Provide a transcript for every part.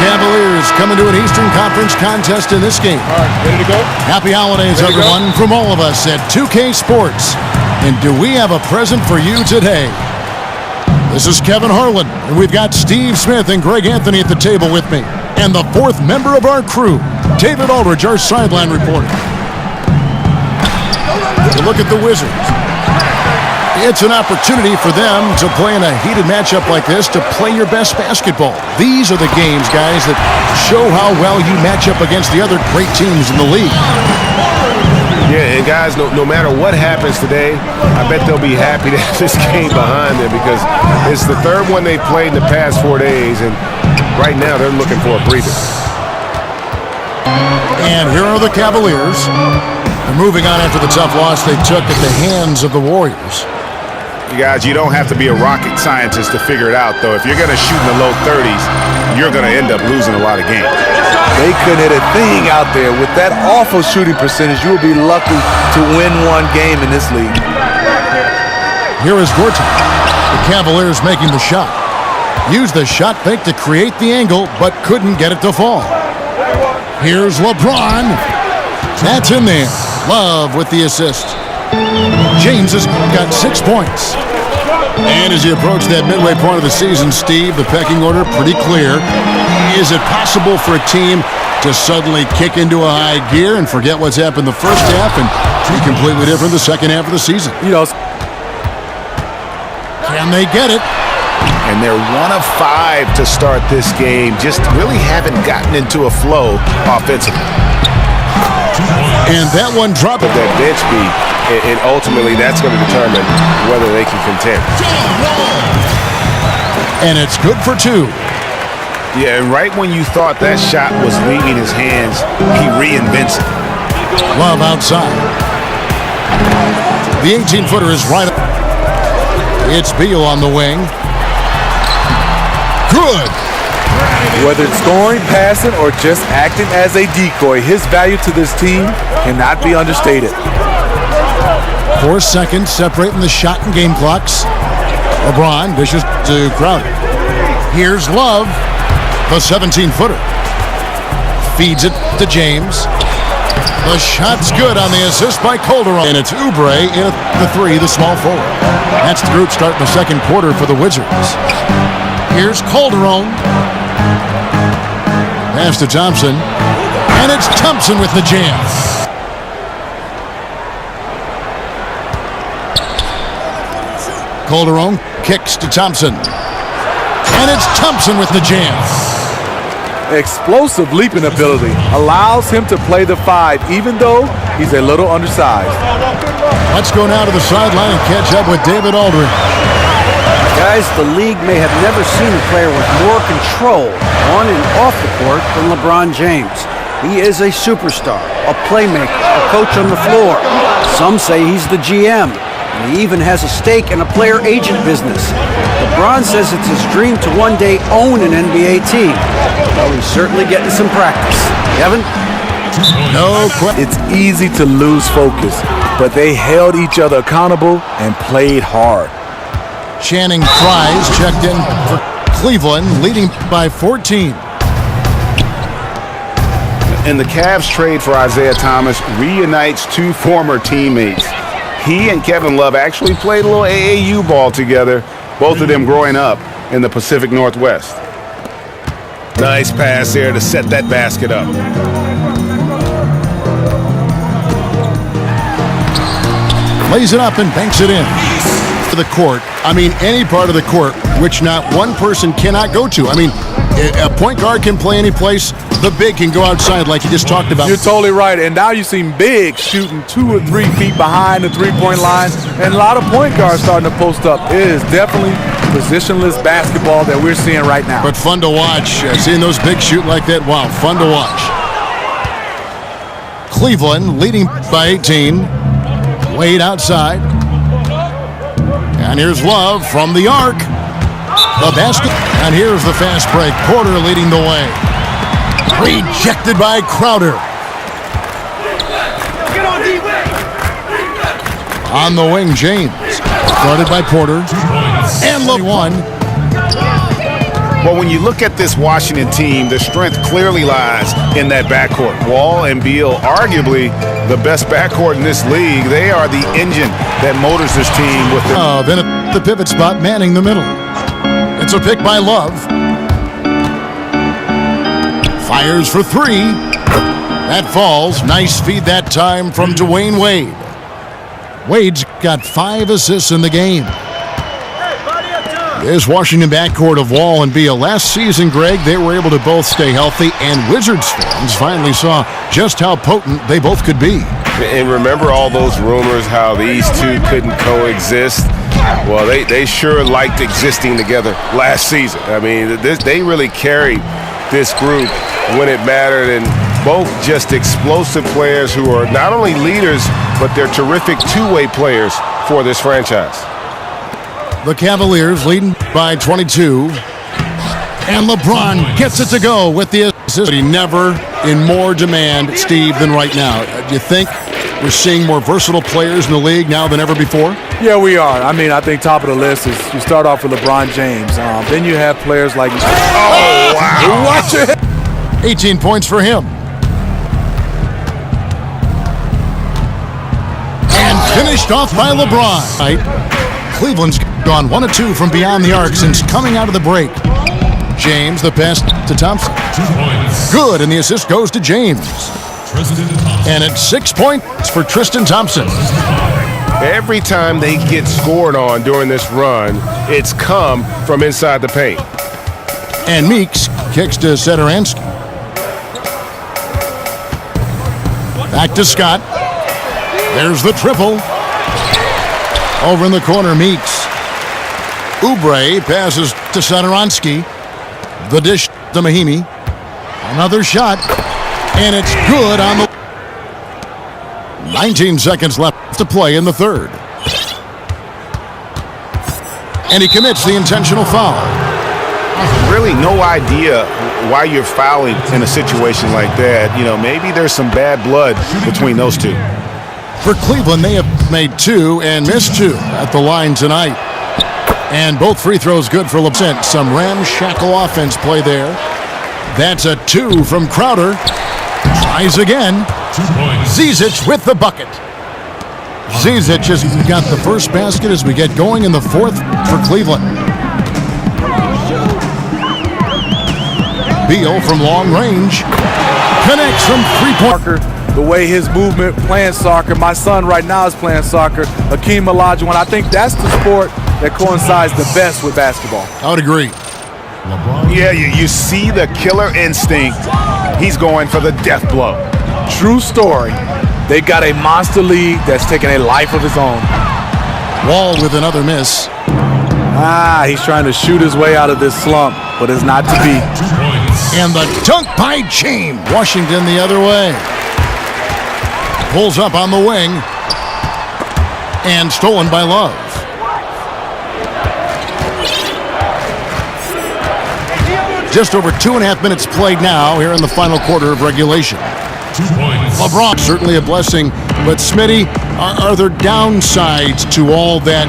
Cavaliers coming to an Eastern Conference contest in this game. All right, ready to go? Happy holidays, everyone, from all of us at 2K Sports. And do we have a present for you today? This is Kevin Harlan, and we've got Steve Smith and Greg Anthony at the table with me. And the fourth member of our crew, David Aldridge, our sideline reporter. To look at the Wizards. It's an opportunity for them to play in a heated matchup like this, to play your best basketball. These are the games, guys, that show how well you match up against the other great teams in the league. Yeah, and guys, no matter what happens today, I bet they'll be happy to have this game behind them, because it's the third one they've played in the past 4 days, and right now they're looking for a breather. And here are the Cavaliers. They're moving on after the tough loss they took at the hands of the Warriors. You guys, you don't have to be a rocket scientist to figure it out, though. If you're going to shoot in the low 30s, you're going to end up losing a lot of games. They couldn't hit a thing out there. With that awful shooting percentage, you will be lucky to win one game in this league. Here is Gorton. The Cavaliers making the shot. Used the shot fake to create the angle, but couldn't get it to fall. Here's LeBron. That's in there. Love with the assist. James has got 6 points. And as you approach that midway point of the season, Steve, the pecking order pretty clear. Is it possible for a team to suddenly kick into a high gear and forget what's happened the first half and be completely different the second half of the season? You know, can they get it? And they're 1 of 5 to start this game. Just really haven't gotten into a flow offensively. And that one dropped. That bench beat, and ultimately that's going to determine whether they can contend. And it's good for 2. Yeah, and right when you thought that shot was leaving his hands, he reinvents it. Love outside. The 18-footer is right up. It's Beal on the wing. Good. whether it's scoring, passing, or just acting as a decoy, his value to this team cannot be understated. 4 seconds separating the shot and game clocks. LeBron dishes to Crowder. Here's Love, the 17-footer. Feeds it to James. The shot's good on the assist by Calderon. And it's Oubre in at the 3, the small forward. That's the group starting the second quarter for the Wizards. Here's Calderon. Pass to Thompson. And it's Thompson with the jam. Calderon kicks to Thompson. And it's Thompson with the jam. Explosive leaping ability allows him to play the 5, even though he's a little undersized. Let's go now to the sideline and catch up with David Aldridge. Guys, the league may have never seen a player with more control on and off the court than LeBron James. He is a superstar, a playmaker, a coach on the floor. Some say he's the GM. And he even has a stake in a player agent business. LeBron says it's his dream to one day own an NBA team. Well, he's certainly getting some practice. Kevin? No question. It's easy to lose focus, but they held each other accountable and played hard. Channing Frye's checked in for Cleveland, leading by 14. And the Cavs trade for Isaiah Thomas reunites 2 former teammates. He and Kevin Love actually played a little AAU ball together, both of them growing up in the Pacific Northwest. Nice pass there to set that basket up. Lays it up and banks it in. To the court, I mean any part of the court, which not one person cannot go to. I mean, a point guard can play any place. The big can go outside like you just talked about. You're totally right. And now you've seen bigs shooting 2 or 3 feet behind the three-point line. And a lot of point guards starting to post up. It is definitely positionless basketball that we're seeing right now. But fun to watch. Seeing those bigs shoot like that, wow, fun to watch. Cleveland leading by 18. Wade outside. And here's Love from the arc. The basket. And here's the fast break. Porter leading the way. Rejected by Crowder. On the wing, James. Guarded by Porter. And Love one. Well, when you look at this Washington team, the strength clearly lies in that backcourt. Wall and Beal, arguably the best backcourt in this league. They are the engine that motors this team with Then at the pivot spot, manning the middle. It's a pick by Love. Fires for three. That falls. Nice feed that time from Dwayne Wade. Wade's got 5 assists in the game. This Washington backcourt of Wall and Beal. Last season, Greg, they were able to both stay healthy, and Wizards fans finally saw just how potent they both could be. And remember all those rumors how these two couldn't coexist? Well, they sure liked existing together last season. I mean, they really carried this group when it mattered, and both just explosive players who are not only leaders, but they're terrific two-way players for this franchise. The Cavaliers leading by 22. And LeBron gets it to go with the assist. He never in more demand, Steve, than right now. Do you think we're seeing more versatile players in the league now than ever before? Yeah, we are. I mean, I think top of the list is you start off with LeBron James. Then you have players like... Oh, wow. Watch it. 18 points for him. And finished off by LeBron. Cleveland's gone 1 of 2 from beyond the arc since coming out of the break. James, the pass to Thompson. Good, and the assist goes to James. And it's 6 points for Tristan Thompson. Every time they get scored on during this run, it's come from inside the paint. And Meeks kicks to Satoransky. Back to Scott. There's the triple. Over in the corner, Meeks. Oubre passes to Satoransky. The dish to Mahimi. Another shot. And it's good on the... 19 seconds left to play in the third. And he commits the intentional foul. really no idea why you're fouling in a situation like that. You know, maybe there's some bad blood between those two. For Cleveland, they have made 2 and missed 2 at the line tonight. And both free throws good for LeBron. Some ramshackle offense play there. That's a 2 from Crowder. Tries again. Zizic with the bucket. Zizic has got the first basket as we get going in the fourth for Cleveland. Beal from long range. Connects from three-point. The way his movement, playing soccer. My son right now is playing soccer. Hakeem Olajuwon. I think that's the sport that coincides the best with basketball. I would agree. Yeah, you see the killer instinct. He's going for the death blow. True story. They got a monster league that's taking a life of his own. Wall with another miss. He's trying to shoot his way out of this slump, but it's not to be. And the dunk by James. Washington the other way. Pulls up on the wing. And stolen by Love. Just over 2.5 minutes played now here in the final quarter of regulation. LeBron, certainly a blessing, but Smitty, are there downsides to all that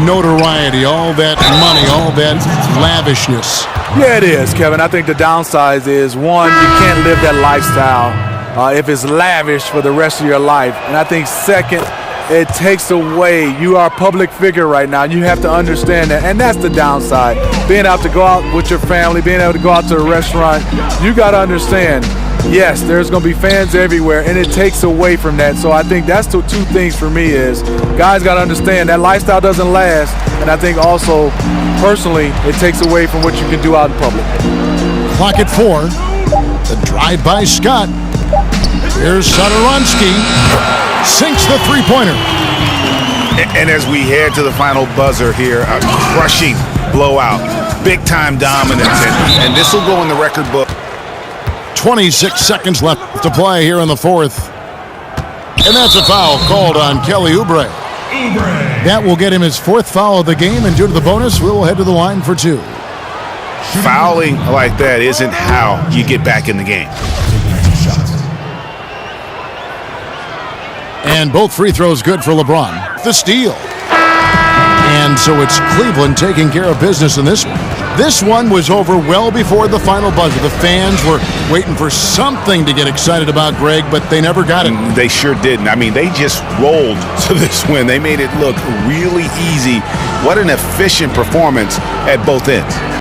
notoriety, all that money, all that lavishness? Yeah, it is, Kevin. I think the downside is, one, you can't live that lifestyle if it's lavish for the rest of your life. And I think second, it takes away. You are a public figure right now. You have to understand that. And that's the downside. Being able to go out with your family, being able to go out to a restaurant, you got to understand, yes, there's going to be fans everywhere, and it takes away from that. So I think that's the 2 things for me is guys got to understand that lifestyle doesn't last. And I think also, personally, it takes away from what you can do out in public. Clock at 4. The drive by Scott. Here's Satoransky. Sinks the three-pointer. And as we head to the final buzzer here, a crushing blowout, big-time dominance, and this will go in the record book. 26 seconds left to play here in the fourth. And that's a foul called on Kelly Oubre. That will get him his 4th foul of the game, and due to the bonus, we'll head to the line for 2. Fouling like that isn't how you get back in the game. And both free throws good for LeBron. The steal. And so it's Cleveland taking care of business in this one. This one was over well before the final buzzer. The fans were waiting for something to get excited about, Greg, but they never got it. They sure didn't. I mean, they just rolled to this win. They made it look really easy. What an efficient performance at both ends.